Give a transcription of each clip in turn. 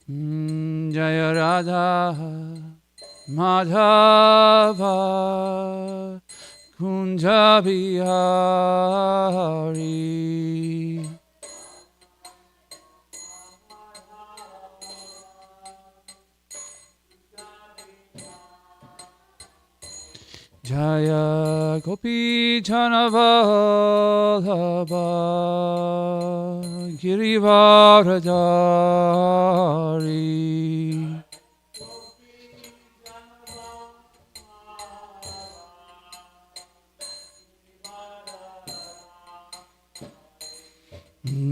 Jaya Radha Madhava Kunja Bihari. Jaya Gopi Chanavallabha Girivaradari.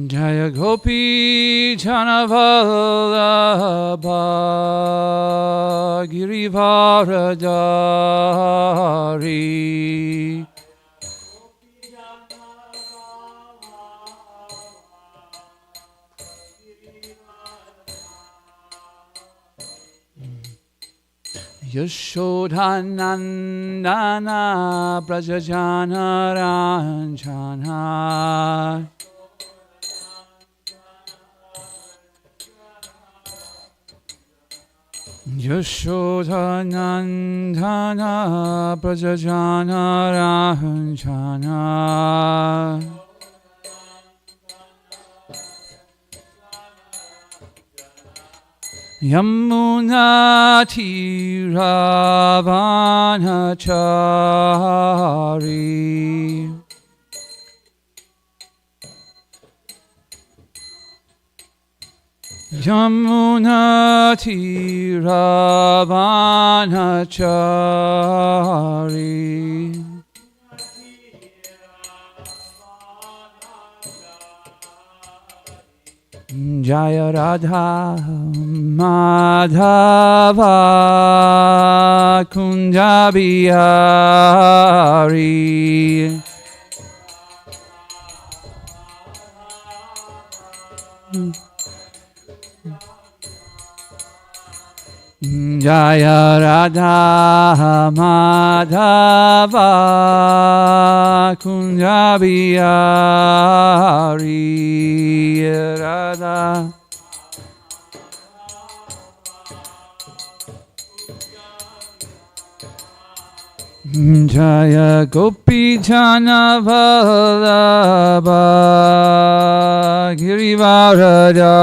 Jaya Gopi Chanavallabha Girivaradari. Yashodhanandana Brajajana Ranjana. Yashodhanandana Brajajana Ranjana. Yamuna Tiravanachari. Yamuna Tiravanachari. Jaya Radha Madhava Kunja Bihari. Jaya Radha Madhava Kunja Bihari. Radha Jaya Gopi Chanavallabha Girivaradari.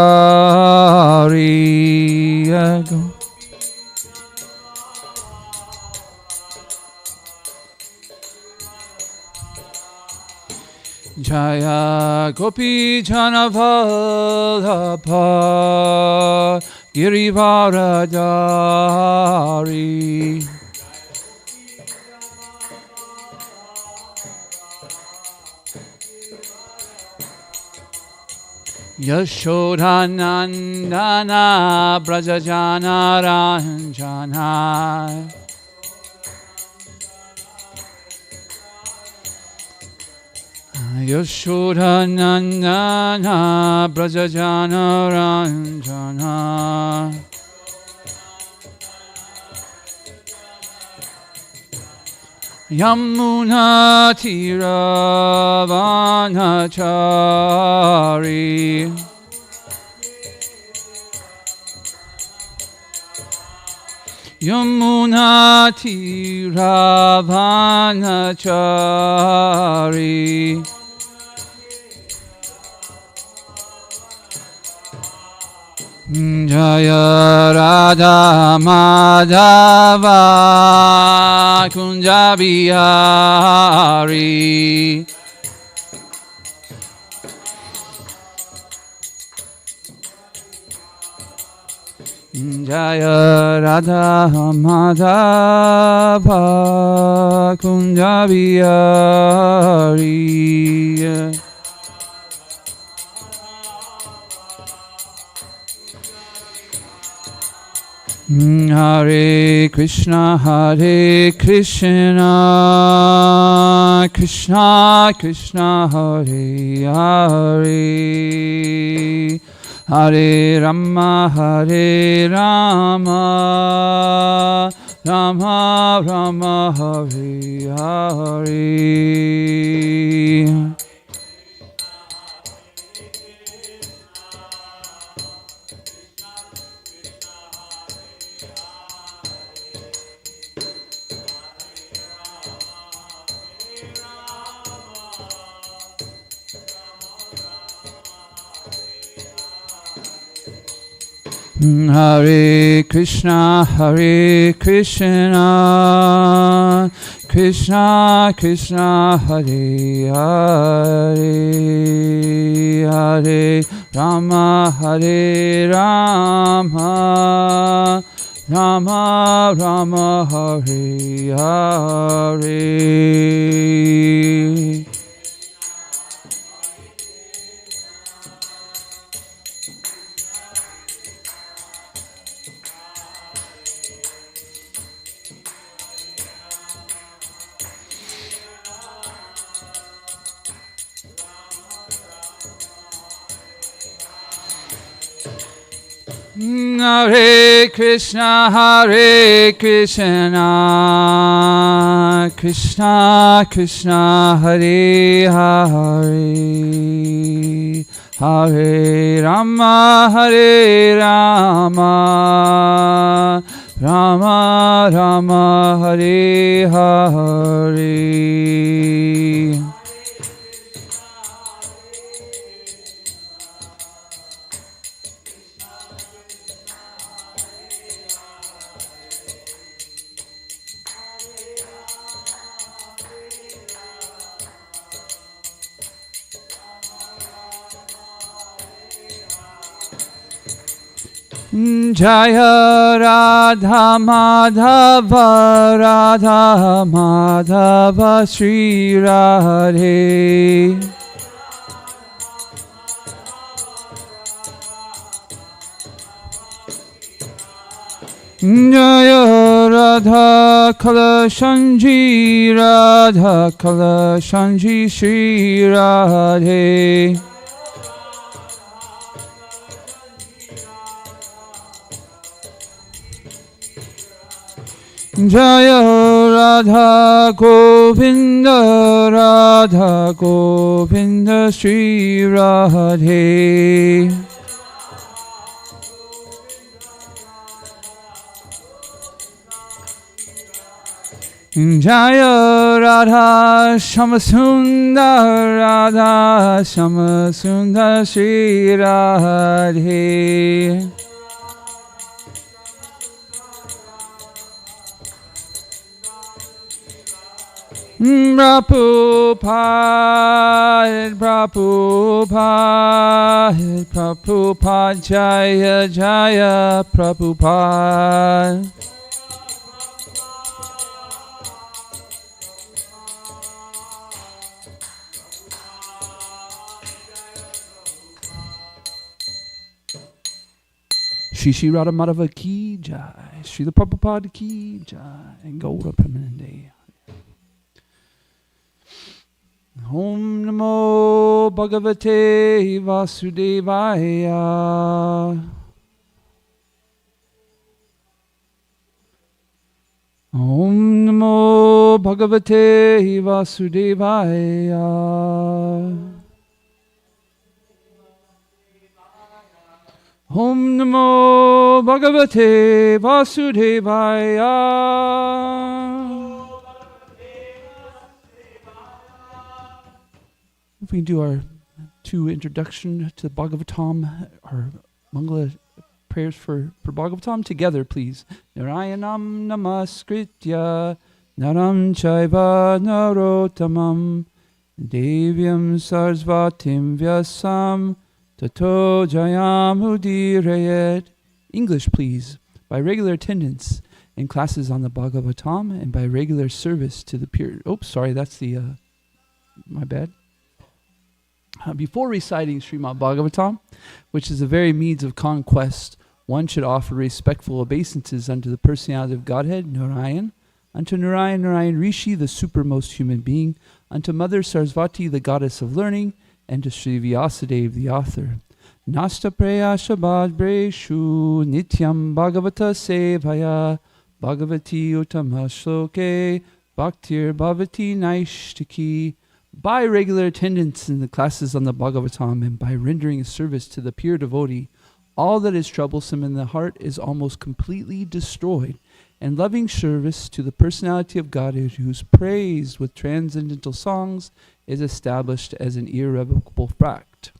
Jaya Gopi Chanavallabha Girivaradari. Yashodhanandana Brajajana Ranjana. Yashodhanandana Brajajana Ranjana. Yamuna Tiravanachari. Yamuna Tiravanachari. Jaya Radha Madhava Kunja Bihari. Jaya Radha Madhava Kunja Bihari. Hare Krishna, Hare Krishna, Krishna Krishna, Hare Hare, Hare Rama, Hare Rama, Rama Rama, Hare Hare. Hare Krishna, Krishna Krishna, Hare Hare, Hare Rama, Rama Rama, Hare Hare. Hare Krishna, Krishna Krishna, Hare Hare, Hare Rama, Rama Rama, Hare Hare. Jaya Radha Madhava Sri Radhe. Jaya Radha Kalashanji Sri Radhe. Jaya Radha Govinda Sri Radhe. Jaya Radha Shamasundar Sri Radhe. Prabhupada, Jaya Prabhupada. Shri Radha Madhava ki jai, Srila Prabhupada ki jai, and Gaura Premanande. Om Namo Bhagavate Vasudevaya. Om Namo Bhagavate Vasudevaya. Om Namo Bhagavate Vasudevaya. If we can do our introduction to the Bhagavatam, our Mangala prayers for Bhagavatam together, please. Narayanam namaskritya naram chaiva narotamam devyam sarasvatim vyasam tato jayam udirayet. English, please. By regular attendance in classes on the Bhagavatam and by regular service to the pure... Oops, sorry, that's the... my bad. Before reciting Srimad Bhagavatam, which is the very means of conquest, one should offer respectful obeisances unto the personality of Godhead, Narayan, unto Narayan Rishi, the supermost human being, unto Mother Sarasvati, the goddess of learning, and to Sri Vyasadeva, the author. Nasta preya shabad breshu nityam bhagavata sevaya bhagavati uttama shloke bhaktir bhavati naishtiki. By regular attendance in the classes on the Bhagavatam and by rendering a service to the pure devotee, all that is troublesome in the heart is almost completely destroyed, and loving service to the personality of Godhead, whose praise with transcendental songs is established as an irrevocable fact.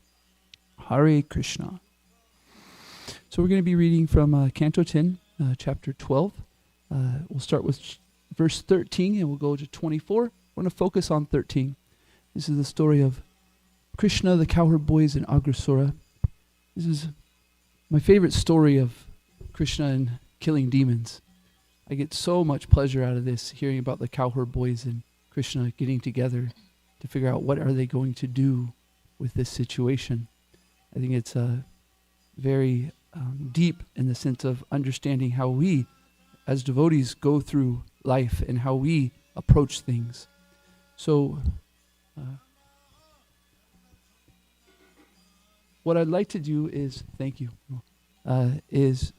Hare Krishna. So we're going to be reading from Canto 10, chapter 12. We'll start with verse 13 and we'll go to 24. We're going to focus on 13. This is the story of Krishna, the cowherd boys, and Agrasura. This is my favorite story of Krishna and killing demons. I get so much pleasure out of this, hearing about the cowherd boys and Krishna getting together to figure out what are they going to do with this situation. I think it's very deep in the sense of understanding how we, as devotees, go through life and how we approach things. So, what I'd like to do is, thank you, is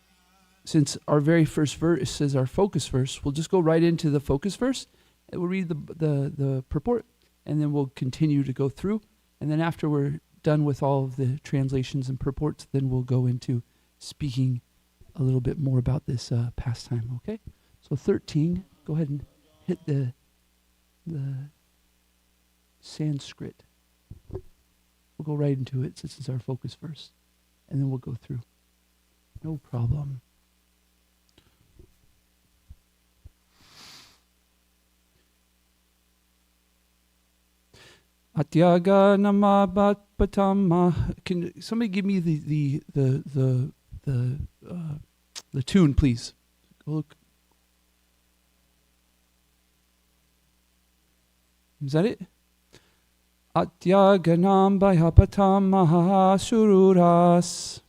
since our very first verse is our focus verse, we'll just go right into the focus verse, and we'll read the purport, and then we'll continue to go through, and then after we're done with all of the translations and purports, then we'll go into speaking a little bit more about this pastime, okay? So 13, go ahead and hit the Sanskrit. We'll go right into it since it's our focus verse, and then we'll go through. No problem. Atyaga namabat patama. Can somebody give me the tune, please? Go look. Is that it? Atyaganam bhayapatam mahasururas.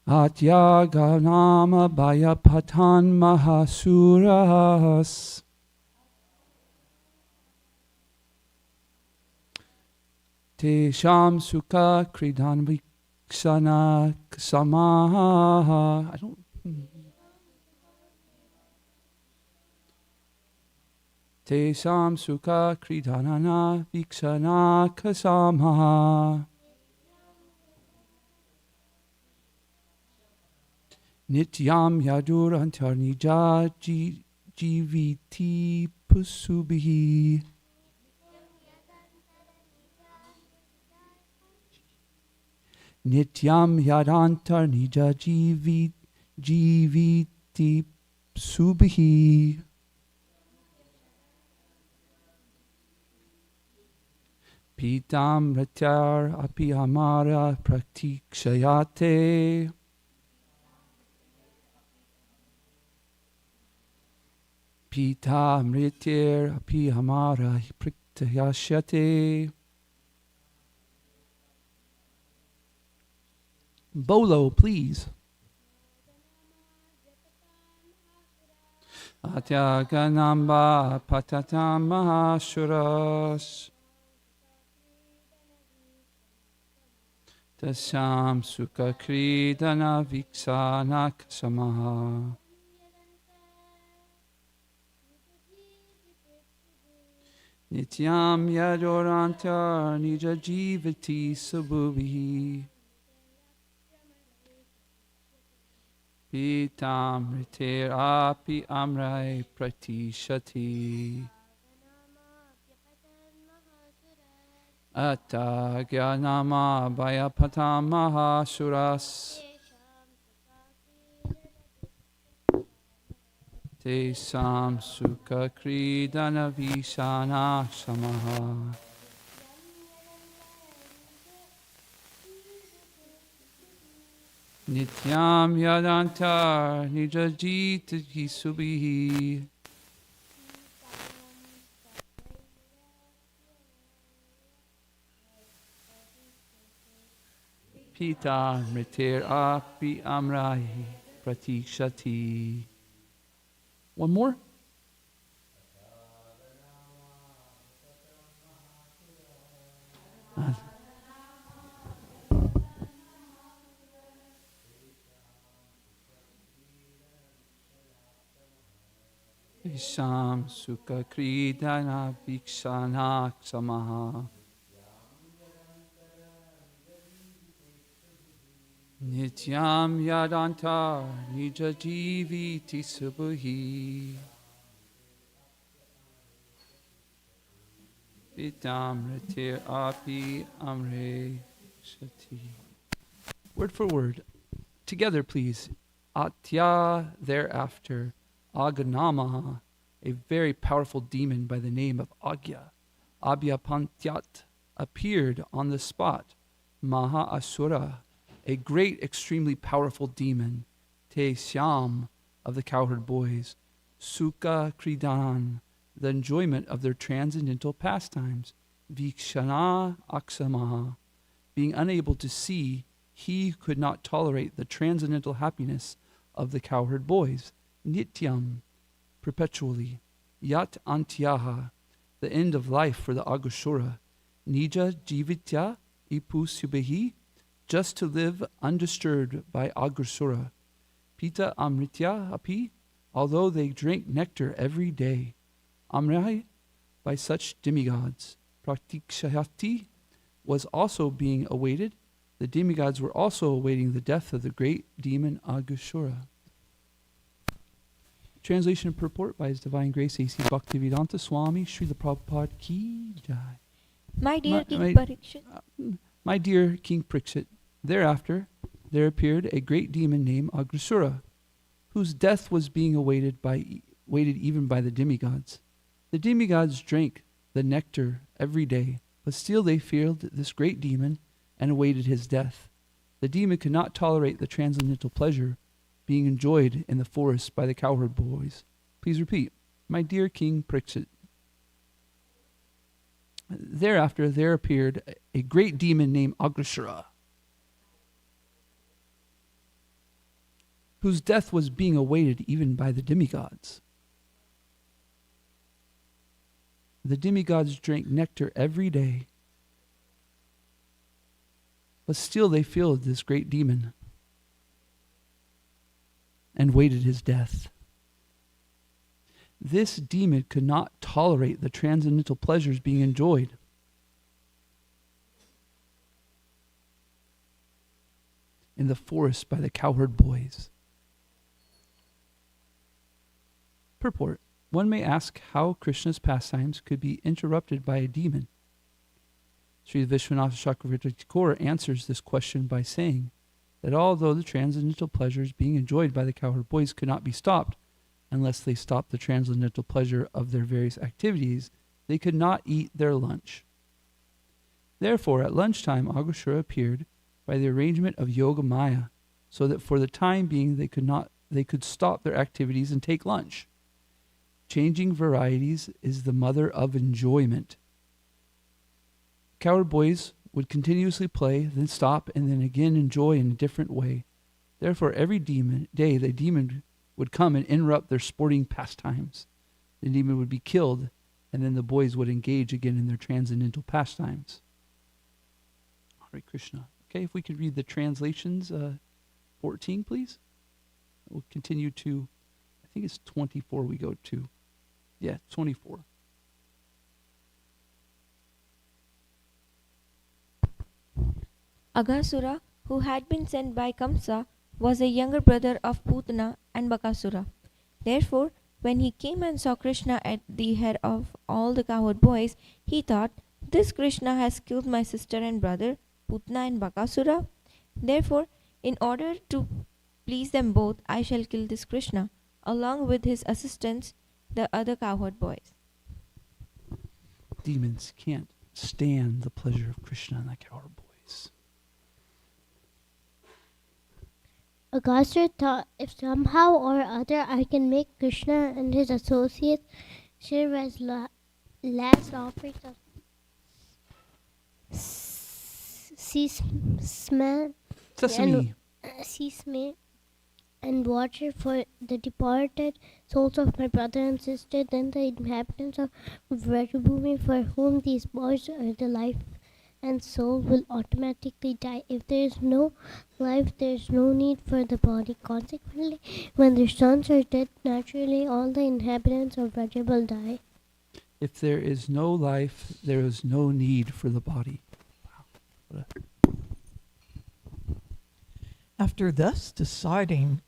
Atyaganam bhayapatan mahasuras. Tesham sukha kridan viksana ksamaha. I don't. Tesham sukha kridanana viksana ksamaha. Nityam yadur antarnija jiviti pusubhi. Nityam yadantar nija jiviti subhi. Pitam ratyar api amara pratikshayate. Pitam ratyar api amara pratikshayate. Bolo, please. Atyaganamba patatam mahashuras. Tasam sukha kridana viksana ksamaha. Nityam yadorantar nija jivati subhuvi. Pitam ritir api amrai pratishati. Atagyanama bhayapatam mahasuras. Tesam sukha kridana vishana samaha. Nityam yadantar nijajita hisubihi. Pita mritir api amrahi pratikshati. One more. Isham sukha kridana vikshana ksamaha. Nityam yadanta nija jiviti subhi. Pitam ratir api amre Shati. Word for word. Together, please. Atya, thereafter. Aganama, a very powerful demon by the name of Agya. Abhyapantyat, appeared on the spot. Maha Asura, a great, extremely powerful demon. Te Syam, of the cowherd boys. Sukha Kridan, the enjoyment of their transcendental pastimes. Vikshana Aksamaha, being unable to see, he could not tolerate the transcendental happiness of the cowherd boys. Nityam, perpetually. Yat Antyaha, the end of life for the Agashura. Nija Jivitya Ipusubhi, just to live undisturbed by Agashura. Pita Amritya Api, although they drink nectar every day. Amrai, by such demigods. Pratikshayati was also being awaited. The demigods were also awaiting the death of the great demon Agashura. Translation and purport by His Divine Grace A.C. Bhaktivedanta Swami Srila Prabhupada Ki Jai. My dear King Parikshit. My dear King Parikshit, thereafter there appeared a great demon named Agashura, whose death was being awaited even by the demigods. The demigods drank the nectar every day, but still they feared this great demon and awaited his death. The demon could not tolerate the transcendental pleasure being enjoyed in the forest by the cowherd boys. Please repeat. My dear King Parikshit. Thereafter there appeared a great demon named Agashura, whose death was being awaited even by the demigods. The demigods drank nectar every day, but still they feared this great demon and waited his death. This demon could not tolerate the transcendental pleasures being enjoyed. In the forest by the cowherd boys. Purport. One may ask how Krishna's pastimes could be interrupted by a demon. Sri Vishwanath Chakravarti Thakur answers this question by saying that although the transcendental pleasures being enjoyed by the cowherd boys could not be stopped, unless they stopped the transcendental pleasure of their various activities, they could not eat their lunch. Therefore, at lunchtime, Agashura appeared by the arrangement of Yoga Maya, so that for the time being they could stop their activities and take lunch. Changing varieties is the mother of enjoyment. Cowherd boys would continuously play, then stop, and then again enjoy in a different way. Therefore, every day the demon would come and interrupt their sporting pastimes. The demon would be killed, and then the boys would engage again in their transcendental pastimes. Hare Krishna. Okay, if we could read the translations, 14, please. We'll continue to, I think it's 24 we go to. Yeah, 24. Aghasura, who had been sent by Kamsa, was a younger brother of Putana and Bakasura. Therefore, when he came and saw Krishna at the head of all the cowherd boys, he thought, "This Krishna has killed my sister and brother, Putana and Bakasura. Therefore, in order to please them both, I shall kill this Krishna, along with his assistants, the other cowherd boys." Demons can't stand the pleasure of Krishna and the cowherd boys. Aghasura thought, if somehow or other I can make Krishna and his associates serve as last offerings of sesame and water for the departed souls of my brother and sister, then the inhabitants of Vrajabhumi, for whom these boys are the life and soul, will automatically die. If there is no life, there is no need for the body. Consequently, when their sons are dead, naturally all the inhabitants of Vraj will die. If there is no life, there is no need for the body. Wow. After thus deciding,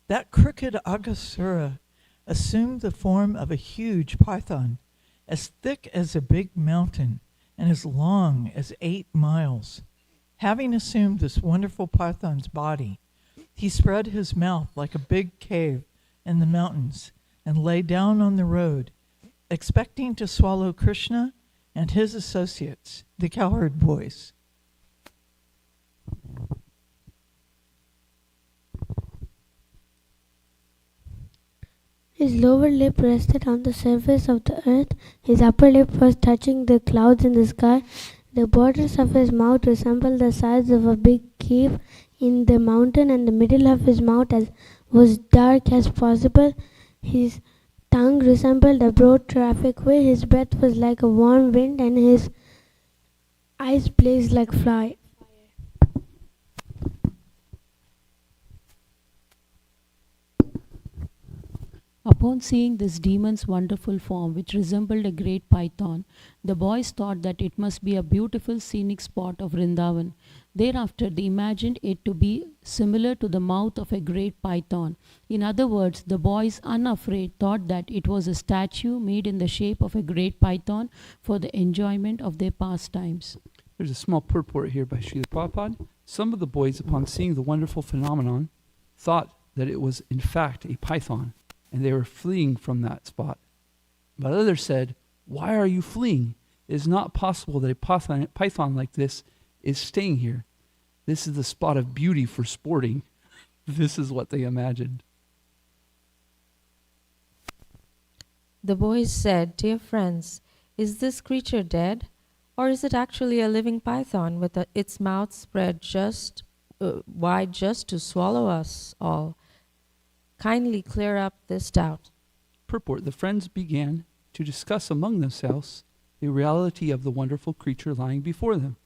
that crooked Aghasura assumed the form of a huge python, as thick as a big mountain and as long as 8 miles. Having assumed this wonderful python's body, he spread his mouth like a big cave in the mountains and lay down on the road, expecting to swallow Krishna and his associates, the cowherd boys. His lower lip rested on the surface of the earth. His upper lip was touching the clouds in the sky. The borders of his mouth resembled the sides of a big cave in the mountain, and the middle of his mouth was dark as possible. His tongue resembled a broad traffic way. His breath was like a warm wind, and his eyes blazed like fire. Upon seeing this demon's wonderful form, which resembled a great python, the boys thought that it must be a beautiful scenic spot of Vrindavan. Thereafter, they imagined it to be similar to the mouth of a great python. In other words, the boys, unafraid, thought that it was a statue made in the shape of a great python for the enjoyment of their pastimes. There's a small purport here by Srila Prabhupada. Some of the boys, upon seeing the wonderful phenomenon, thought that it was in fact a python, and they were fleeing from that spot. But others said, "Why are you fleeing? It is not possible that a python like this is staying here. This is the spot of beauty for sporting." This is what they imagined. The boys said, "Dear friends, is this creature dead? Or is it actually a living python with its mouth spread just wide just to swallow us all? Kindly clear up this doubt." Purport: the friends began to discuss among themselves the reality of the wonderful creature lying before them.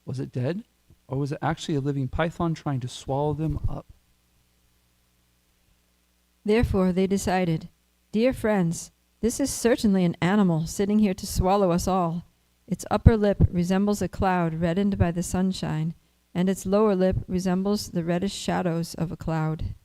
Was it dead, or was it actually a living python trying to swallow them up? Therefore they decided, "Dear friends, this is certainly an animal sitting here to swallow us all. Its upper lip resembles a cloud reddened by the sunshine, and its lower lip resembles the reddish shadows of a cloud."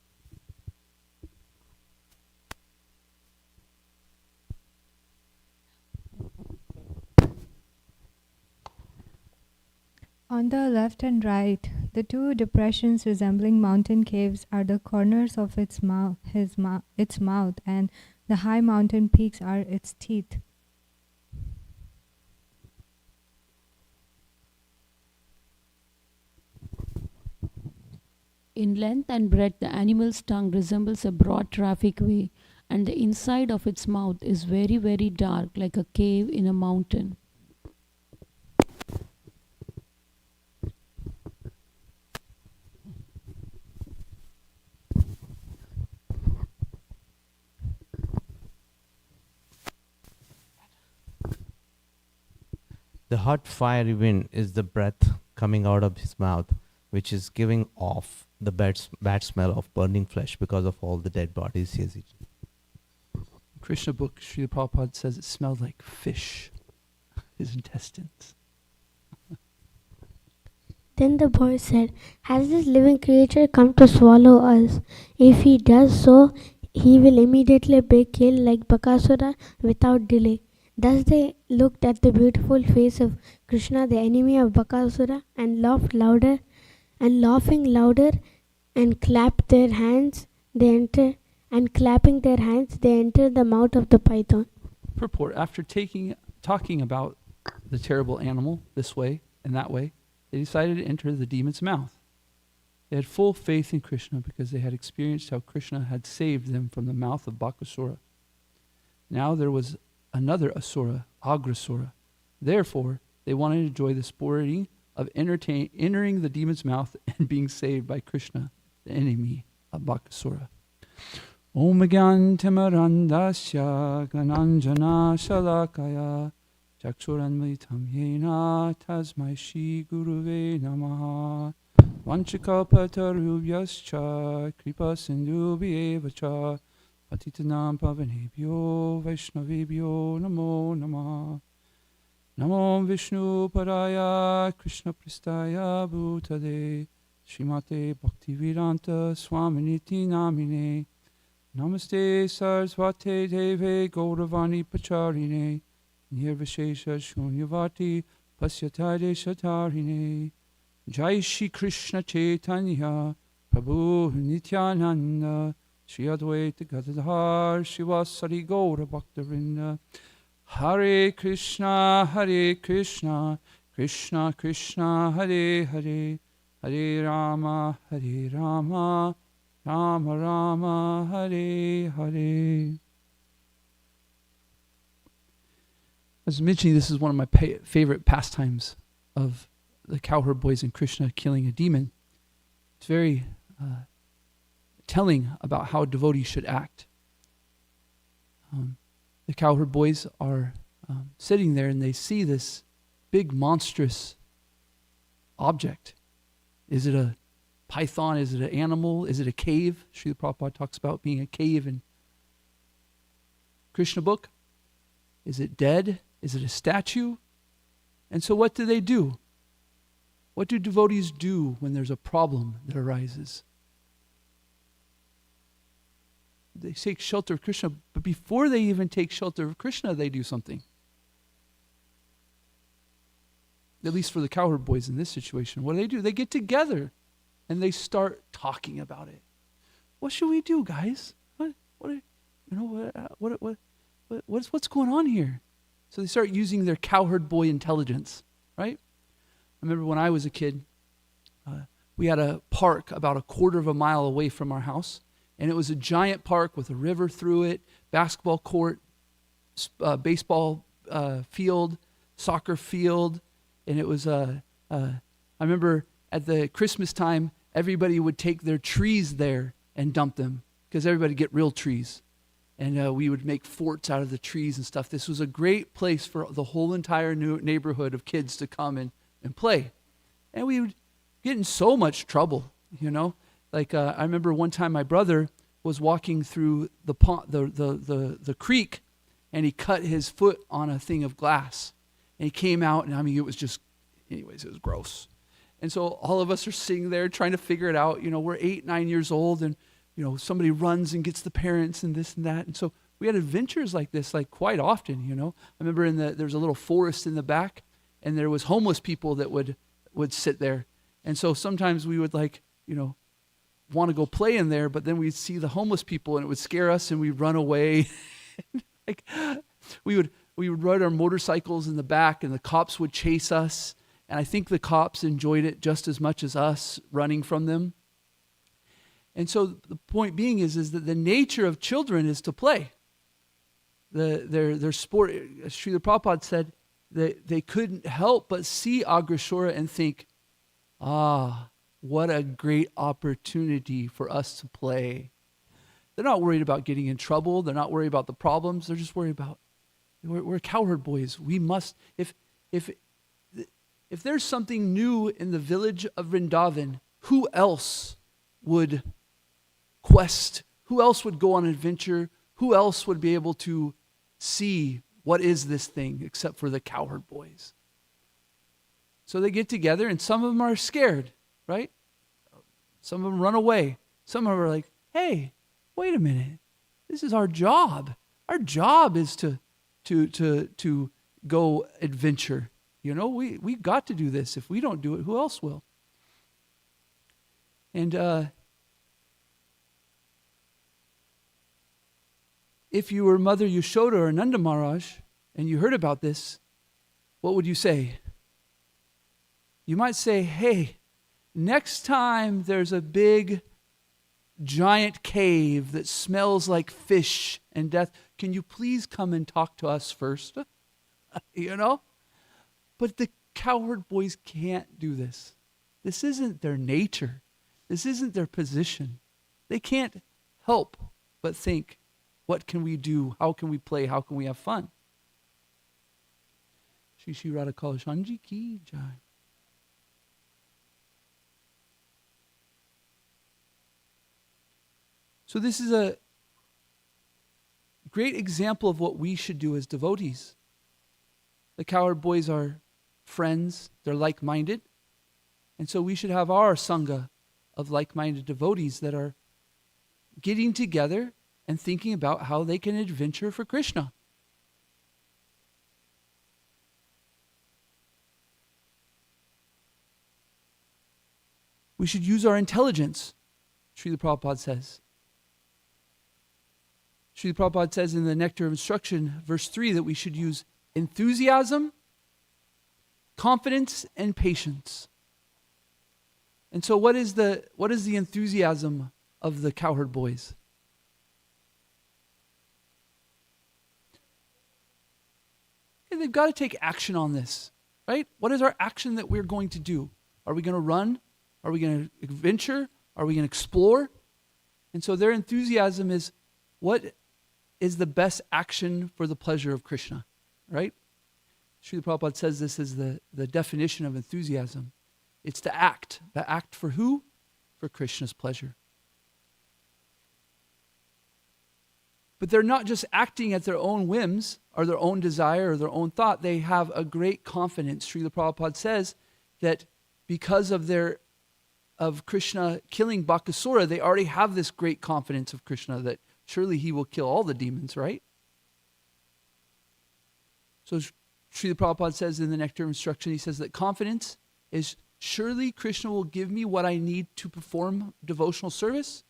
On the left and right, the two depressions resembling mountain caves are the corners of its mouth, and the high mountain peaks are its teeth. In length and breadth, the animal's tongue resembles a broad traffic way, and the inside of its mouth is very, very dark, like a cave in a mountain. The hot fiery wind is the breath coming out of his mouth, which is giving off the bad smell of burning flesh because of all the dead bodies he has eaten. Krishna book, Srila Prabhupada says it smelled like fish, his intestines. Then the boy said, "Has this living creature come to swallow us? If he does so, he will immediately be killed like Bakasura without delay." Thus they looked at the beautiful face of Krishna, the enemy of Bakasura, and laughed louder, and laughing louder, and clapped their hands. Clapping their hands, they entered the mouth of the python. Purport: after talking about the terrible animal this way and that way, they decided to enter the demon's mouth. They had full faith in Krishna because they had experienced how Krishna had saved them from the mouth of Bakasura. Now there was another asura, Agrasura. Therefore, they wanted to enjoy the sporting of entering the demon's mouth and being saved by Krishna, the enemy of Bakasura. Om Gyan Timarandasya Gananjana Shalakaya Chaksuranvitam Yena Tasmai Shri Guruve Namaha Vanchikapatarubhyascha Kripa Sindhubhyevacha Patitanam Pavanebhyo Vaishnavebhyo Namo Namah. Namo Vishnu Paraya Krishna Pristaya Bhutale Srimate Bhaktivedanta Swaminiti Namine Namaste Sarasvate Deve Gauravani Pacharine Nirvishesha Shunyavati Pasyatade Shatarine Jai Shri Krishna Chaitanya Prabhu Nityananda Shri Advaita Gadadhar Shivasari Gaura Bhaktavinda Hare Krishna Krishna Krishna Hare Hare Hare Rama Rama Rama Hare Hare. As mentioning, this is one of my favorite pastimes of the cowherd boys and Krishna killing a demon. It's very telling about how devotees should act. The cowherd boys are sitting there and they see this big monstrous object. Is it a python? Is it an animal? Is it a cave? Srila Prabhupada talks about being a cave in Krishna book. Is it dead? Is it a statue? And so what do? What do devotees do when there's a problem that arises? They take shelter of Krishna, but before they even take shelter of Krishna, they do something. At least for the cowherd boys in this situation. What do? They get together and they start talking about it. What should we do, guys? What's going on here? So they start using their cowherd boy intelligence, right? I remember when I was a kid, we had a park about a quarter of a mile away from our house, and it was a giant park with a river through it, basketball court, baseball field, soccer field, and it was I remember at the Christmas time, everybody would take their trees there and dump them because everybody get real trees. And we would make forts out of the trees and stuff. This was a great place for the whole entire new neighborhood of kids to come and play. And we would get in so much trouble, you know. Like I remember one time my brother was walking through the pond, the creek, and he cut his foot on a thing of glass. And he came out, and I mean, it was gross. And so all of us are sitting there trying to figure it out. You know, we're 8, 9 years old, and you know, somebody runs and gets the parents and this and that. And so we had adventures like this, like quite often, you know. I remember there was a little forest in the back, and there was homeless people that would sit there. And so sometimes we would want to go play in there, but then we'd see the homeless people and it would scare us and we'd run away. We would ride our motorcycles in the back and the cops would chase us. And I think the cops enjoyed it just as much as us running from them. And so the point being is that the nature of children is to play. Their sport, as Srila Prabhupada said, they couldn't help but see Agrashura and think, what a great opportunity for us to play. They're not worried about getting in trouble. They're not worried about the problems. They're just worried about, we're cowherd boys. We must, if there's something new in the village of Vrindavan, who else would quest? Who else would go on an adventure? Who else would be able to see what is this thing except for the cowherd boys? So they get together and some of them are scared, right? Some of them run away. Some of them are like, hey, wait a minute. This is our job. Our job is to go adventure. You know, we've got to do this. If we don't do it, who else will? And if you were Mother Yashoda or Nanda Maharaj and you heard about this, what would you say? You might say, hey, next time there's a big, giant cave that smells like fish and death, can you please come and talk to us first? You know? But the cowherd boys can't do this. This isn't their nature. This isn't their position. They can't help but think, what can we do? How can we play? How can we have fun? Shri Shri Radha Kalashanji ki jai. So this is a great example of what we should do as devotees. The cowherd boys are friends. They're like-minded. And so we should have our sangha of like-minded devotees that are getting together and thinking about how they can adventure for Krishna. We should use our intelligence, Srila Prabhupada says. Srila Prabhupada says in the Nectar of Instruction, verse 3, that we should use enthusiasm, confidence, and patience. And so what is the enthusiasm of the cowherd boys? Okay, they've got to take action on this, right? What is our action that we're going to do? Are we going to run? Are we going to venture? Are we going to explore? And so their enthusiasm is, what is the best action for the pleasure of Krishna, right? Srila Prabhupada says this is the definition of enthusiasm. It's to act. The act for who? For Krishna's pleasure. But they're not just acting at their own whims or their own desire or their own thought. They have a great confidence. Srila Prabhupada says that because of Krishna killing Bakasura, they already have this great confidence of Krishna that surely he will kill all the demons, right? So Srila Prabhupada says in the Nectar of Instruction, he says that confidence is, surely Krishna will give me what I need to perform devotional service,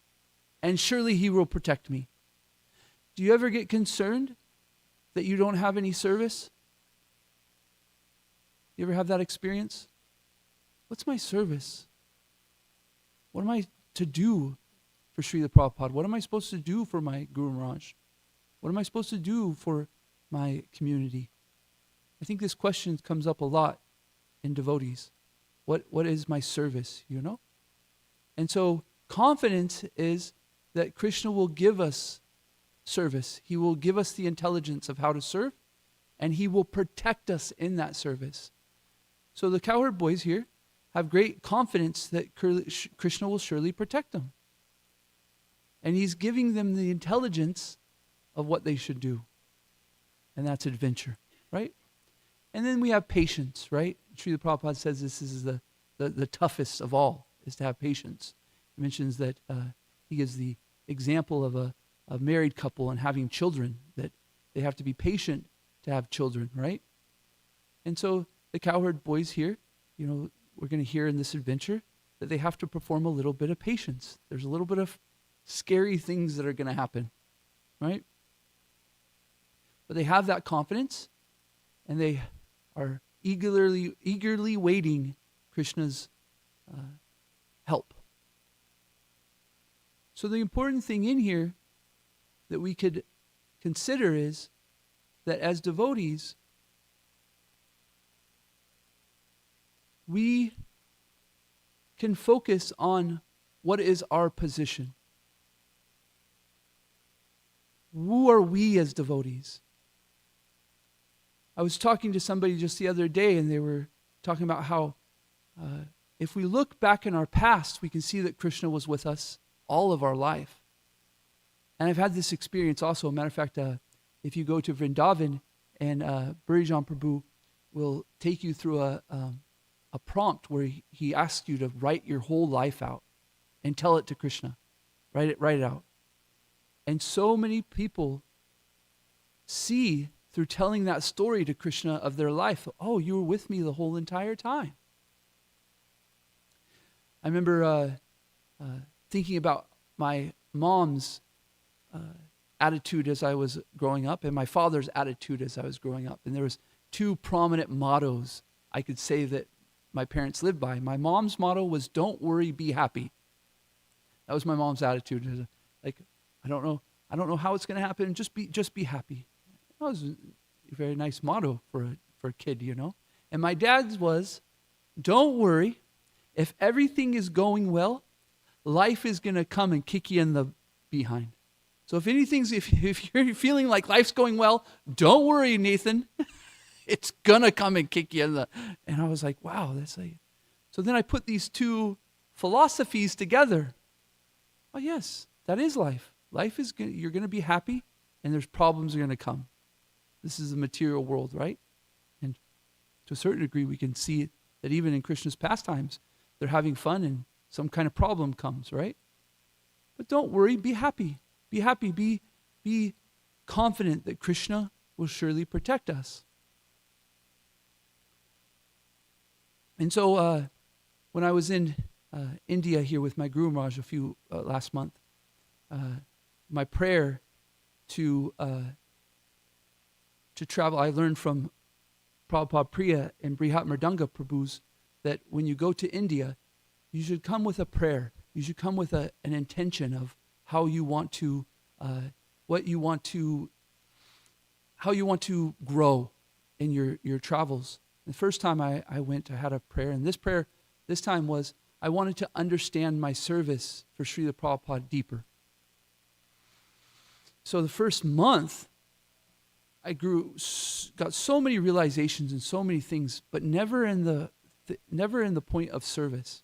and surely he will protect me. Do you ever get concerned that you don't have any service? You ever have that experience? What's my service? What am I to do for Srila Prabhupada? What am I supposed to do for my Guru Maharaj? What am I supposed to do for my community? I think this question comes up a lot in devotees. What is my service, you know? And so confidence is that Krishna will give us service. He will give us the intelligence of how to serve, and he will protect us in that service. So the cowherd boys here have great confidence that Krishna will surely protect them. And he's giving them the intelligence of what they should do. And that's adventure, right? And then we have patience, right? Srila Prabhupada says this is the toughest of all, is to have patience. He mentions that he gives the example of a married couple and having children, that they have to be patient to have children, right? And so the cowherd boys here, you know, we're going to hear in this adventure that they have to perform a little bit of patience. There's a little bit of scary things that are going to happen, right? But they have that confidence, and they are eagerly waiting Krishna's help. So the important thing in here that we could consider is that as devotees, we can focus on what is our position. Who are we as devotees? I was talking to somebody just the other day, and they were talking about how if we look back in our past, we can see that Krishna was with us all of our life. And I've had this experience also. As a matter of fact, if you go to Vrindavan, and Braj Prabhu will take you through a prompt where he asks you to write your whole life out and tell it to Krishna. Write it out. And so many people see through telling that story to Krishna of their life, oh, you were with me the whole entire time. I remember thinking about my mom's attitude as I was growing up, and my father's attitude as I was growing up. And there was two prominent mottos I could say that my parents lived by. My mom's motto was, don't worry, be happy. That was my mom's attitude. Like, I don't know how it's going to happen. Just be happy. That was a very nice motto for a kid, you know. And my dad's was, don't worry. If everything is going well, life is going to come and kick you in the behind. So if you're feeling like life's going well, don't worry, Nathan. It's going to come and kick you in the... And I was like, wow, that's like... So then I put these two philosophies together. Oh, yes, that is life. Life is good. You're going to be happy, and there's problems are going to come. This is the material world, right? And to a certain degree, we can see that even in Krishna's pastimes, they're having fun and some kind of problem comes, right? But don't worry, be happy. Be happy. Be confident that Krishna will surely protect us. And so when I was in India here with my Guru Maharaj last month, my prayer to travel, I learned from Prabhupada Priya and Brihat Mridanga Prabhus that when you go to India, you should come with a prayer. You should come with an intention of how you want to, how you want to grow in your travels. The first time I went, I had a prayer, and this prayer this time was, I wanted to understand my service for Srila Prabhupada deeper. So the first month, I got so many realizations and so many things, but never in the point of service.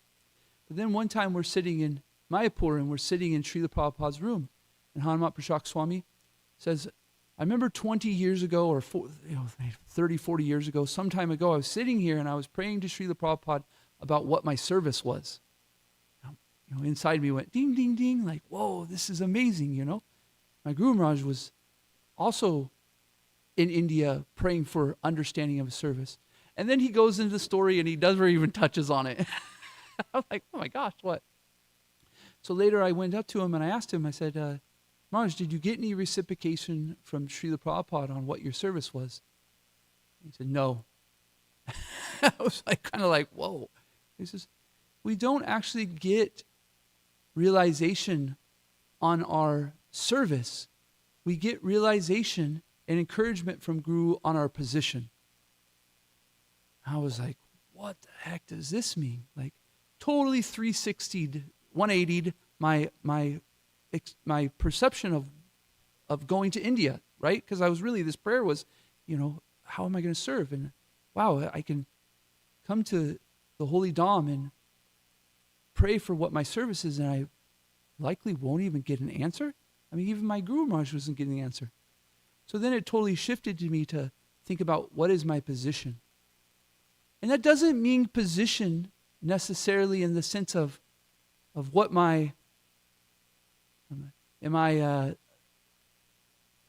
But then one time we're sitting in Mayapur and we're sitting in Srila Prabhupada's room, and Hanumat Prashak Swami says, I remember 20 years ago or 30, 40 years ago, some time ago, I was sitting here and I was praying to Srila Prabhupada about what my service was. Inside me went ding, ding, ding, like, whoa, this is amazing, My Guru Maharaj was also in India praying for understanding of his service. And then he goes into the story and he never even touches on it. I'm like, oh my gosh, what? So later I went up to him and I asked him, I said, Maharaj, did you get any reciprocation from Srila Prabhupada on what your service was? He said, no. I was kind of like, whoa. He says, we don't actually get realization on our service. We get realization and encouragement from Guru on our position. I was like, what the heck does this mean? Like, totally 360'd, 180'd my perception of going to India, right? Because I was really, this prayer was, how am I going to serve? And wow, I can come to the Holy Dham and pray for what my service is, and I likely won't even get an answer. I mean, even my Guru Maharaj wasn't getting an answer. So then it totally shifted to me to think about what is my position. And that doesn't mean position necessarily in the sense of what am I a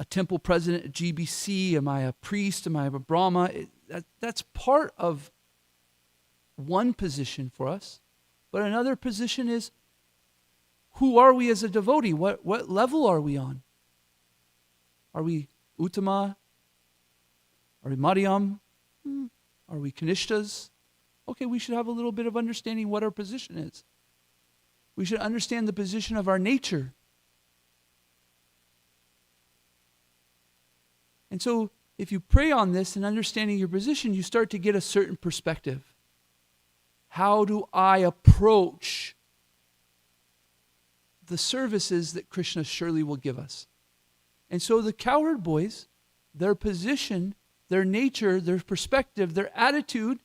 temple president at GBC? Am I a priest? Am I a Brahma? That's part of one position for us. But another position is, who are we as a devotee? What level are we on? Are we Uttama? Are we Madhyam? Are we Kanishtas? Okay, we should have a little bit of understanding what our position is. We should understand the position of our nature. And so if you pray on this and understanding your position, you start to get a certain perspective. How do I approach the services that Krishna surely will give us? And so the cowherd boys, their position, their nature, their perspective, their attitude,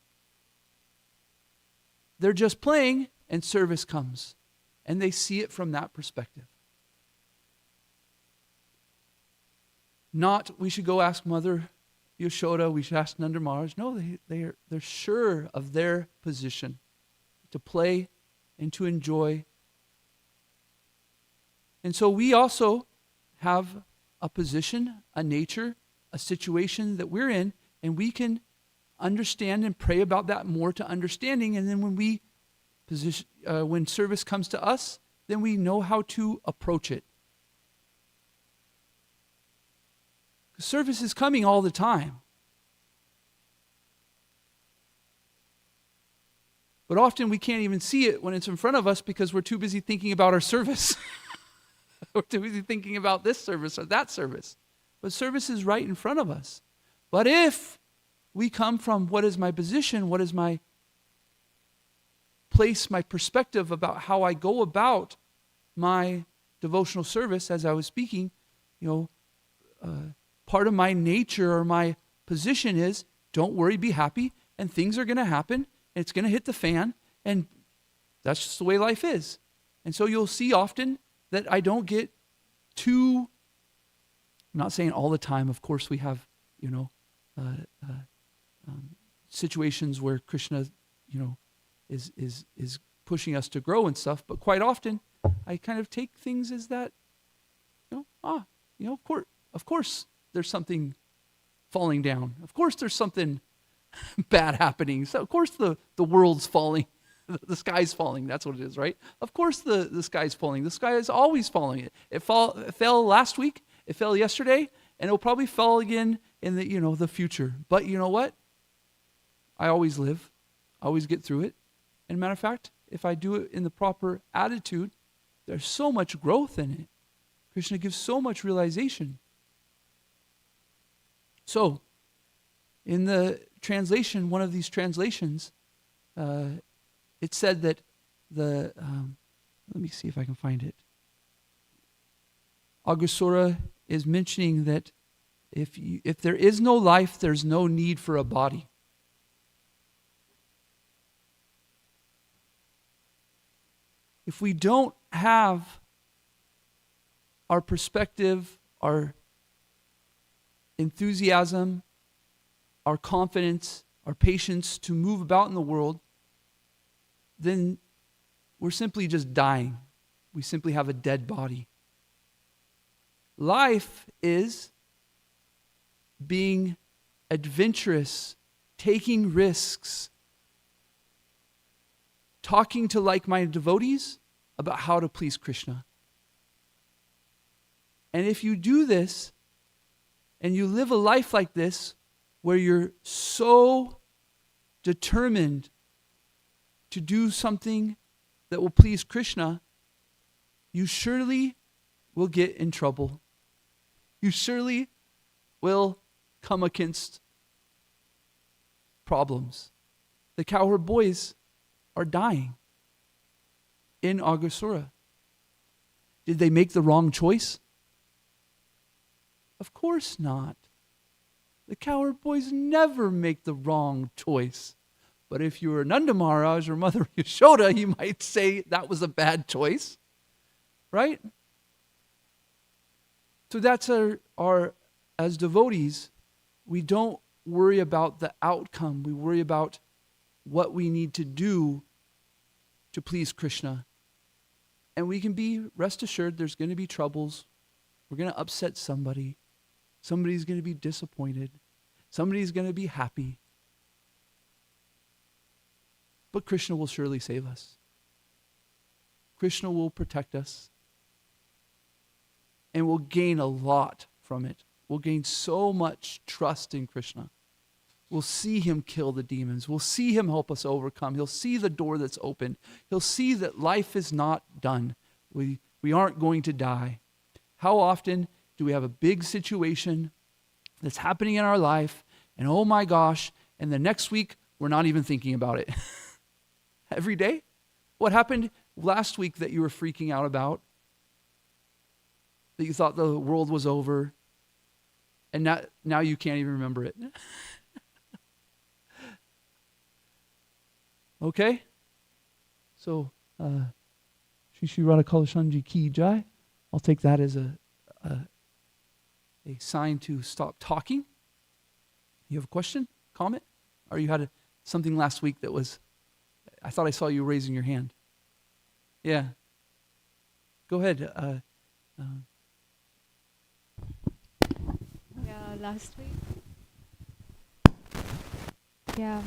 they're just playing and service comes. And they see it from that perspective. Not, we should go ask Mother Yashoda, we should ask Nanda Maharaj. No, they're sure of their position to play and to enjoy. And so we also have a position, a nature, a situation that we're in, and we can understand and pray about that more to understanding. And then when service comes to us, then we know how to approach it. Service is coming all the time. But often we can't even see it when it's in front of us because we're too busy thinking about our service. We're too busy thinking about this service or that service. But service is right in front of us. But if we come from what is my position, what is my place, my perspective about how I go about my devotional service, as I was speaking, part of my nature or my position is, don't worry, be happy, and things are going to happen, and it's going to hit the fan, and that's just the way life is. And so you'll see often that I don't get too, I'm not saying all the time, of course we have, situations where Krishna, is pushing us to grow and stuff, but quite often I kind of take things as that, of course there's something falling down. Of course there's something bad happening. So of course the world's falling. The sky's falling. That's what it is, right? Of course the sky's falling. The sky is always falling. It fell last week. It fell yesterday, and it'll probably fall again in the future. But you know what? I always live. I always get through it. And matter of fact, if I do it in the proper attitude, there's so much growth in it. Krishna gives so much realization. So, in the translation, one of these translations, it said that let me see if I can find it. Aghasura is mentioning that if there is no life, there's no need for a body. If we don't have our perspective, our enthusiasm, our confidence, our patience to move about in the world, then we're simply just dying. We simply have a dead body. Life is being adventurous, taking risks, talking to like-minded devotees about how to please Krishna. And if you do this, and you live a life like this, where you're so determined to do something that will please Krishna, you surely will get in trouble. You surely will come against problems. The cowherd boys are dying in Aghasura. Did they make the wrong choice? Of course not. The cowherd boys never make the wrong choice. But if you were Nanda Maharaj or Mother Yashoda, you might say that was a bad choice. Right? So that's our as devotees, we don't worry about the outcome. We worry about what we need to do to please Krishna. And we can be rest assured there's going to be troubles. We're going to upset somebody. Somebody's going to be disappointed. Somebody's going to be happy. But Krishna will surely save us. Krishna will protect us. And we'll gain a lot from it. We'll gain so much trust in Krishna. We'll see him kill the demons. We'll see him help us overcome. He'll see the door that's open. He'll see that life is not done. We aren't going to die. How often do we have a big situation that's happening in our life, and oh my gosh, and the next week we're not even thinking about it? Every day? What happened last week that you were freaking out about? That you thought the world was over, and now you can't even remember it. Okay? So, Shri Shri Radha Kalashanji Ki Jai. I'll take that as a sign to stop talking. You have a question, comment? Or you had something last week that was, I thought I saw you raising your hand. Yeah. Go ahead. Yeah, last week. Yeah,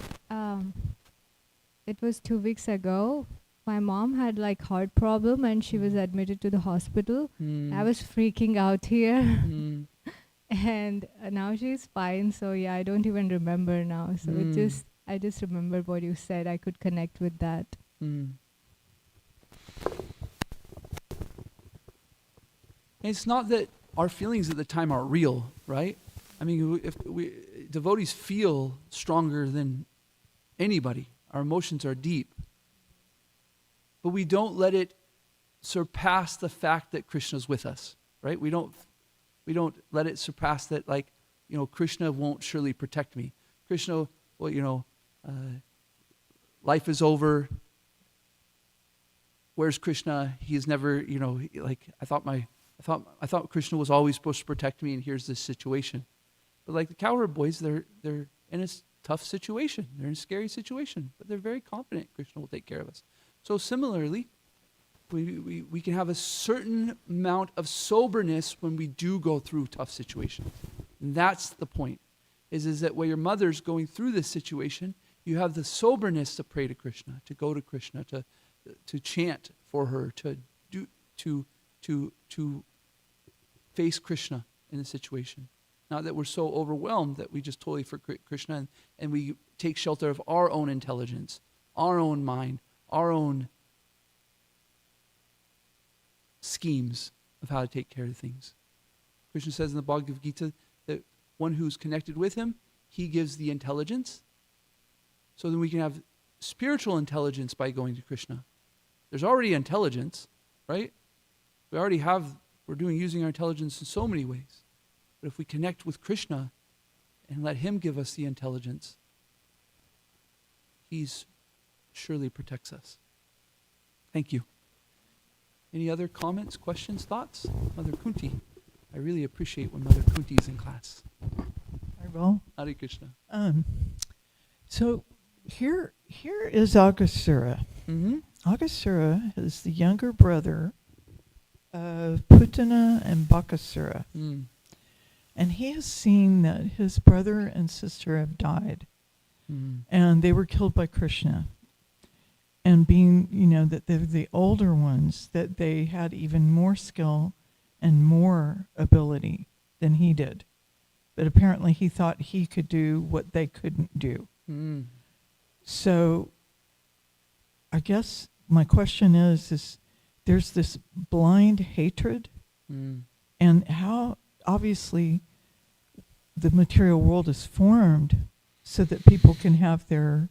it was 2 weeks ago. My mom had heart problem and she was admitted to the hospital. I was freaking out here. And now she's fine. So yeah, I don't even remember now. So I just remember what you said. I could connect with that. It's not that our feelings at the time are real, right? I mean, if devotees feel stronger than anybody. Our emotions are deep. But we don't let it surpass the fact that Krishna's with us, right? We don't let it surpass that, Krishna won't surely protect me. Krishna, life is over. Where's Krishna? He's never, I thought Krishna was always supposed to protect me, and here's this situation. But like the cowherd boys, they're in a tough situation. They're in a scary situation, but they're very confident Krishna will take care of us. So similarly, we can have a certain amount of soberness when we do go through tough situations. And that's the point, is that while your mother's going through this situation, You have the soberness to pray to Krishna, to go to Krishna, to chant for her, to face Krishna in the situation. Not that we're so overwhelmed that we just totally forget Krishna and we take shelter of our own intelligence, our own mind, our own schemes of how to take care of things. Krishna says in the Bhagavad Gita that one who's connected with him, he gives the intelligence. So then we can have spiritual intelligence by going to Krishna. There's already intelligence, right? We're using our intelligence in so many ways. But if we connect with Krishna and let him give us the intelligence, he's surely protects us. Thank you. Any other comments, questions, thoughts? Mother Kunti. I really appreciate when Mother Kunti is in class. I will. Hare Krishna. So here is Aghasura. Mm-hmm. Aghasura is the younger brother of Putana and Bakasura. Mm. And he has seen that his brother and sister have died. Mm. And they were killed by Krishna. And being, that they're the older ones, that they had even more skill and more ability than he did. But apparently he thought he could do what they couldn't do. Mm. So I guess my question is there's this blind hatred, and how obviously the material world is formed so that people can have their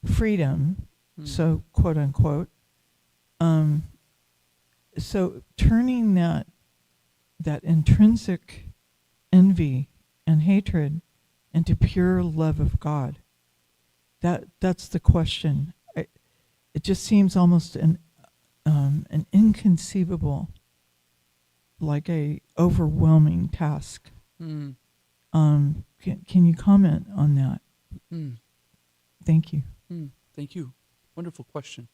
freedom, so quote unquote. So turning that intrinsic envy and hatred into pure love of God, that's the question. It just seems almost an inconceivable, like a overwhelming task. Mm. Can you comment on that? Mm. Thank you. Thank you. Wonderful question.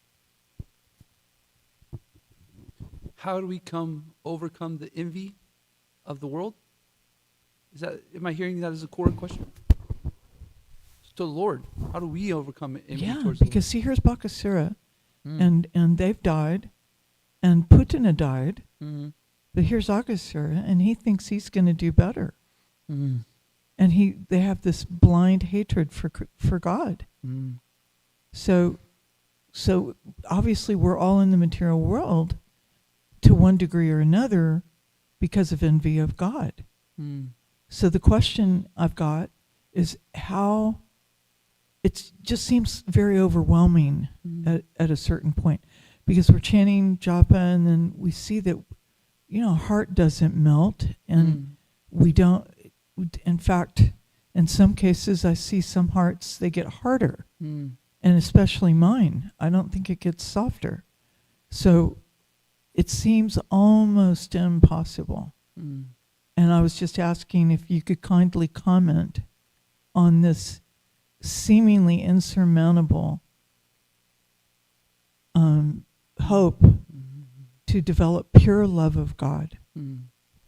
How do we overcome the envy of the world? Am I hearing that as a core question? To the Lord. How do we overcome envy towards the Lord? Because see, here's Bakasura, and they've died, and Putana died, but here's Aghasura, and he thinks he's going to do better. And they have this blind hatred for God. So obviously we're all in the material world to one degree or another because of envy of God. So the question I've got is how it just seems very overwhelming at a certain point, because we're chanting japa and then we see that, heart doesn't melt, and we don't. In fact, in some cases, I see some hearts, they get harder, and especially mine. I don't think it gets softer. So it seems almost impossible. And I was just asking if you could kindly comment on this seemingly insurmountable hope to develop pure love of God.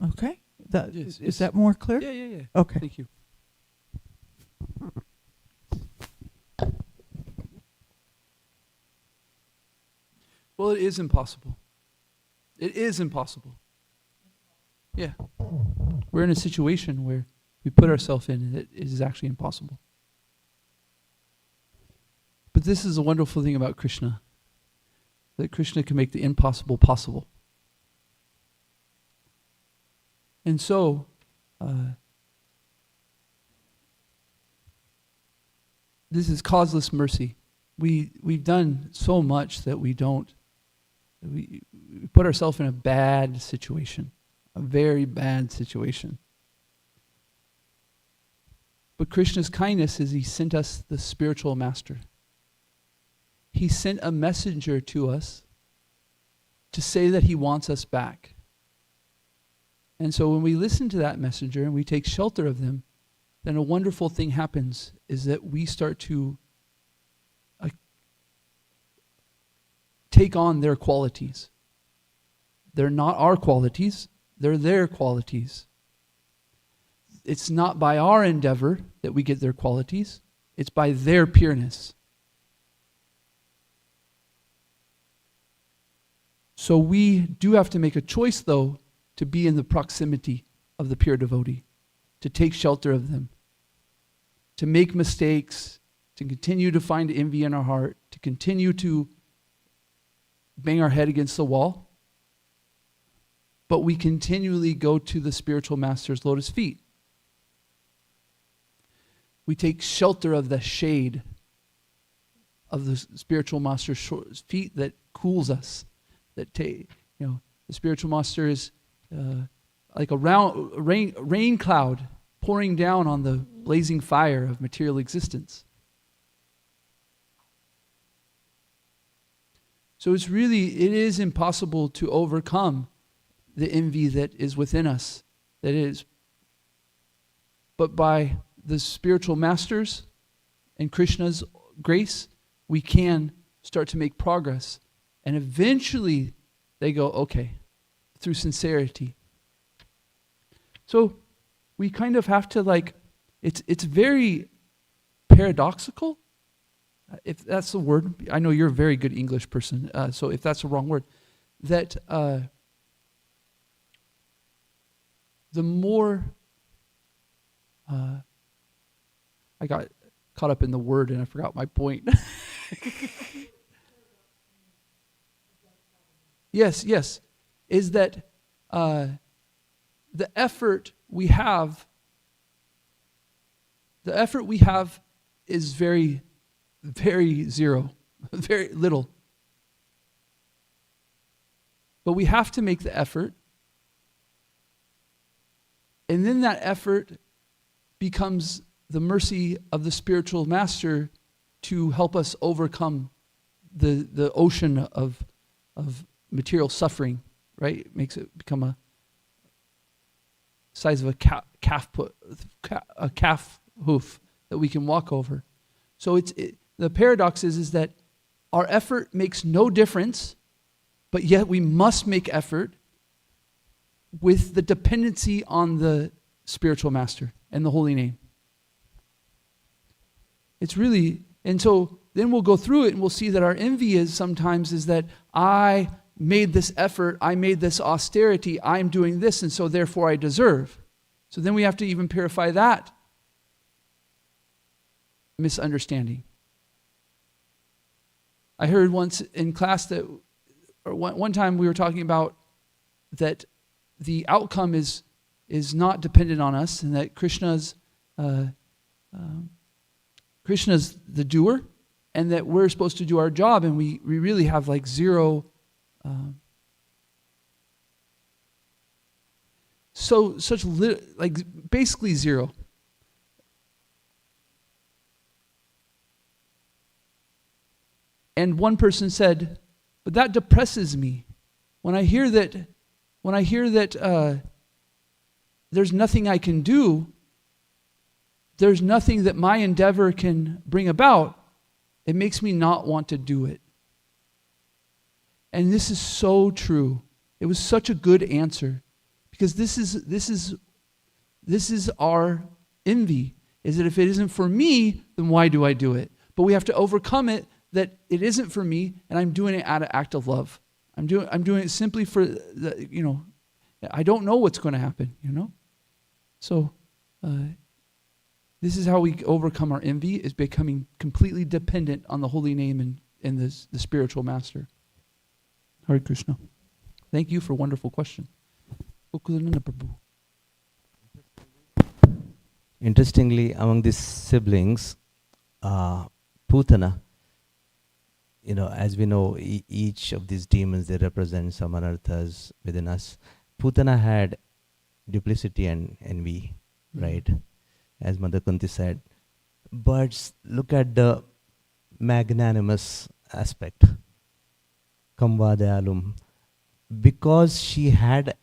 Okay? Yes. Is that more clear? Yeah. Okay. Thank you. Well, it is impossible. It is impossible. Yeah. We're in a situation where we put ourselves in, and it is actually impossible. But this is a wonderful thing about Krishna, that Krishna can make the impossible possible. And so, this is causeless mercy. We've done so much that we put ourselves in a bad situation, a very bad situation. But Krishna's kindness is he sent us the spiritual master. He sent a messenger to us to say that he wants us back. And so when we listen to that messenger and we take shelter of them, then a wonderful thing happens, is that we start to take on their qualities. They're not our qualities, they're their qualities. It's not by our endeavor that we get their qualities. It's by their pureness. So we do have to make a choice, though, to be in the proximity of the pure devotee, to take shelter of them, to make mistakes, to continue to find envy in our heart, to continue to bang our head against the wall. But we continually go to the spiritual master's lotus feet. We take shelter of the shade of the spiritual master's feet that cools us. The spiritual master is like a rain cloud pouring down on the blazing fire of material existence. So it is impossible to overcome the envy that is within us. But by the spiritual masters and Krishna's grace, we can start to make progress. And eventually they go, okay, through sincerity. So we kind of have to it's very paradoxical, if that's the word. I know you're a very good English person, so if that's the wrong word, that the more I got caught up in the word and I forgot my point. Yes, is that the effort we have is very, very zero, very little. But we have to make the effort, and then that effort becomes the mercy of the spiritual master to help us overcome the ocean of material suffering, right? It makes it become a size of a calf hoof that we can walk over. So the paradox is that our effort makes no difference, but yet we must make effort with the dependency on the spiritual master and the holy name. And so then we'll go through it and we'll see that our envy is that I made this effort, I made this austerity, I'm doing this, and so therefore I deserve. So then we have to even purify that misunderstanding. I heard once in class one time we were talking about that the outcome is not dependent on us, and that Krishna's the doer, and that we're supposed to do our job, and we really have zero. Basically zero. And one person said, but that depresses me. When I hear that there's nothing I can do, there's nothing that my endeavor can bring about, it makes me not want to do it. And this is so true. It was such a good answer, because this is our envy, is that if it isn't for me, then why do I do it? But we have to overcome it, that it isn't for me, and I'm doing it out of act of love. I'm doing it simply for I don't know what's going to happen, So this is how we overcome our envy, is becoming completely dependent on the holy name and the spiritual master. Hare Krishna. Thank you for a wonderful question. Interestingly, among these siblings, Putana, as we know, each of these demons, they represent some anarthas within us. Putana had duplicity and envy, right? As Mother Kunti said. But look at the magnanimous aspect. Kamvadayalum. Because she had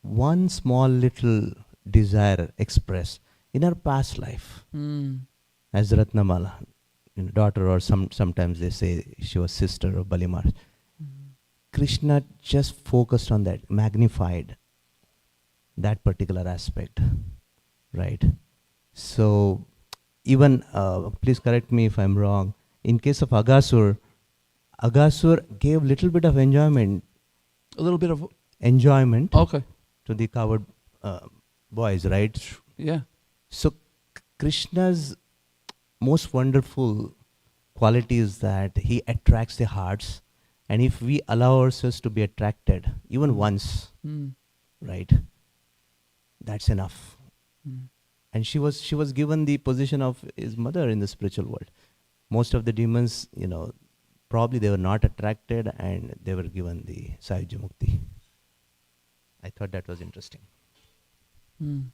one small little desire expressed in her past life, as Ratnamala, daughter, or sometimes they say she was sister of Balimar. Krishna just focused on that, magnified that particular aspect, right? So even, please correct me if I'm wrong, in case of Agasur gave little bit of enjoyment A little bit of, okay, to the coward boys, right? yeah. So Krishna's most wonderful quality is that he attracts the hearts, and if we allow ourselves to be attracted even once, Mm. right, that's enough. Mm. And she was given the position of his mother in the spiritual world. Most of the demons, probably they were not attracted, and they were given the Sayuja Mukti. I thought that was interesting. Mm.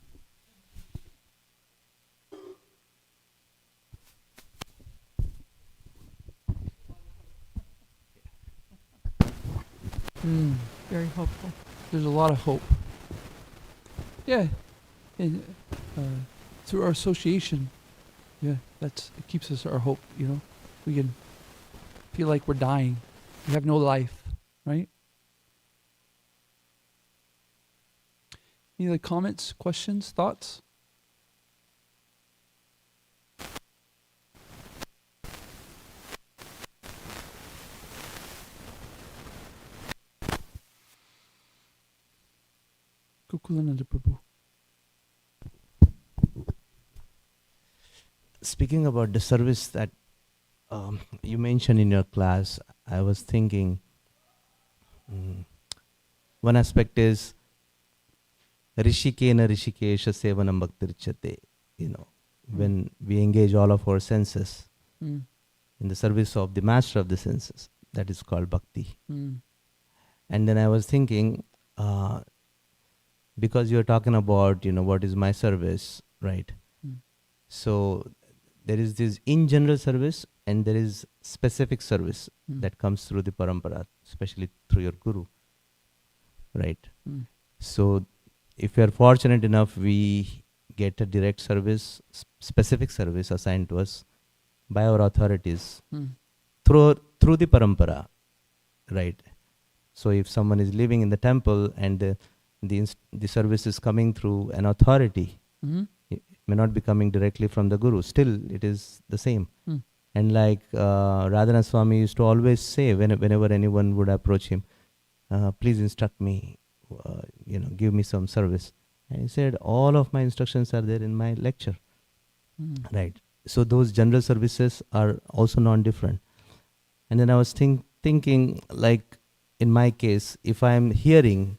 Mm. Very hopeful. There's a lot of hope. Yeah, and through our association, yeah, it keeps us our hope. We can feel like we're dying. We have no life, right? Any other comments, questions, thoughts? Kukulananda Prabhu. Speaking about the service that you mentioned in your class, I was thinking one aspect is Rishikena Rishikesha Sevanam Bhaktirchate. When we engage all of our senses Mm. in the service of the master of the senses, that is called bhakti. Mm. And then I was thinking, because you're talking about, what is my service, right? Mm. So there is this in general service, and there is specific service that comes through the parampara, especially through your guru, right? Mm. So if we are fortunate enough, we get a direct service, specific service assigned to us by our authorities Mm. through the parampara, right? So if someone is living in the temple and the service is coming through an authority, Mm. it may not be coming directly from the guru. Still, it is the same. Mm. And like Radhana Swami used to always say, whenever anyone would approach him, please instruct me, give me some service. And he said, all of my instructions are there in my lecture, Mm. right? So those general services are also non-different. And then I was thinking, like in my case, if I am hearing,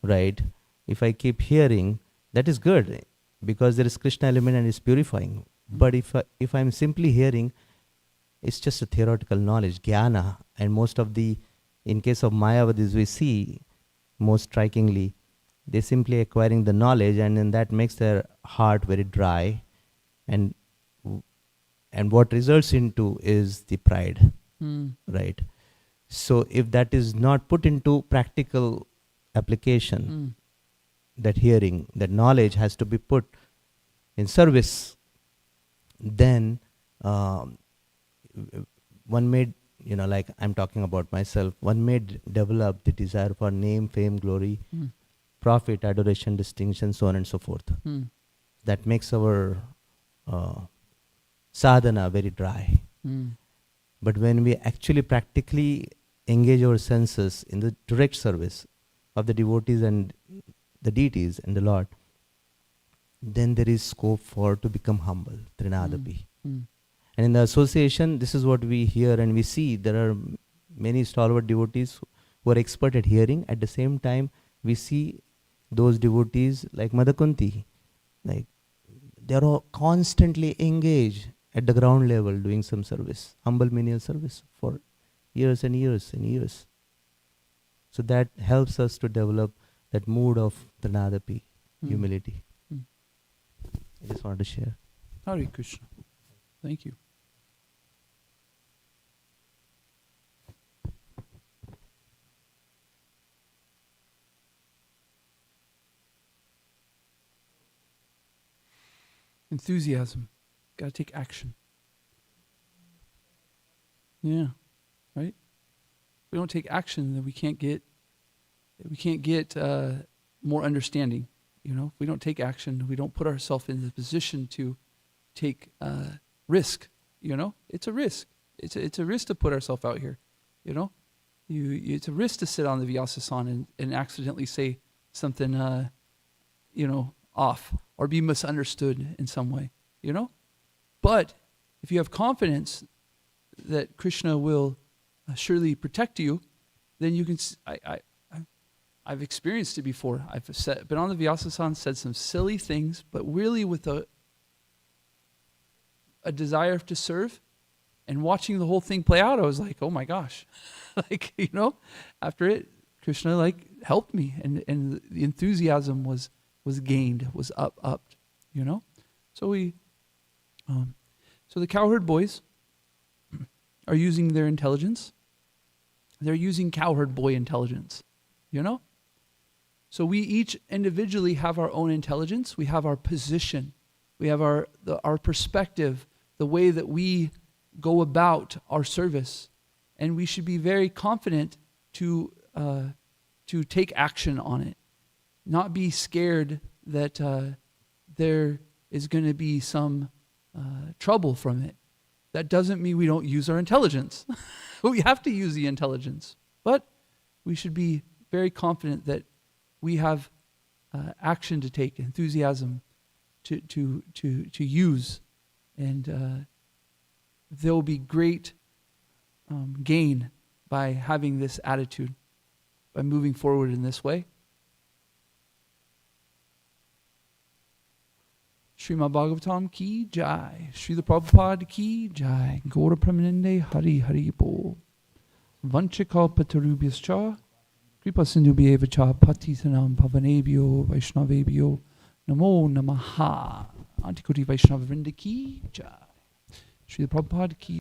right, if I keep hearing, that is good, because there is Krishna element and it's purifying. But if I'm simply hearing, it's just a theoretical knowledge, jnana. And most of in case of Mayavadis, we see, most strikingly, they're simply acquiring the knowledge, and then that makes their heart very dry. And what results into is the pride, Mm. right? So if that is not put into practical application, Mm. that hearing, that knowledge has to be put in service, then one may, like I'm talking about myself, one may develop the desire for name, fame, glory, Mm. profit, adoration, distinction, so on and so forth. Mm. That makes our sadhana very dry. Mm. But when we actually practically engage our senses in the direct service of the devotees and the deities and the Lord, then there is scope for to become humble, Trinadapi. Mm. And in the association, this is what we hear and we see. There are many stalwart devotees who are expert at hearing. At the same time, we see those devotees like Madhakunti, like they are all constantly engaged at the ground level doing some service, humble menial service for years and years and years. So that helps us to develop that mood of Trinadapi, humility. Mm. I just wanted to share. Hare Krishna. Thank you. Enthusiasm. Got to take action. Yeah. Right? If we don't take action, then we can't get more understanding. If we don't take action, we don't put ourselves in the position to take risk. It's a risk. It's a risk to put ourselves out here. It's a risk to sit on the Vyasasana and accidentally say something off or be misunderstood in some way. But if you have confidence that Krishna will surely protect you, then you can. I've experienced it before. I've been on the Vyasasana, said some silly things, but really with a desire to serve. And watching the whole thing play out, I was like, oh my gosh. After it, Krishna helped me, and the enthusiasm was gained, was upped. So so the cowherd boys are using their intelligence. They're using cowherd boy intelligence. So we each individually have our own intelligence. We have our position. We have our perspective, the way that we go about our service, and we should be very confident to take action on it, not be scared that there is going to be some trouble from it. That doesn't mean we don't use our intelligence. We have to use the intelligence, but we should be very confident that we have action to take, enthusiasm to use, and there will be great gain by having this attitude, by moving forward in this way. Srimad Bhagavatam ki jai, Srila Prabhupada ki jai, Gaura Pramanande Hari Hari Bol. Vanchakalpatarubhyascha, Kripa Sindhubhyeva cha Patitanam Pavanebhyo Vaishnavebhyo Namo Namaha. Antikoti Vaishnava Vrinda ki jai. Srila Prabhupada ki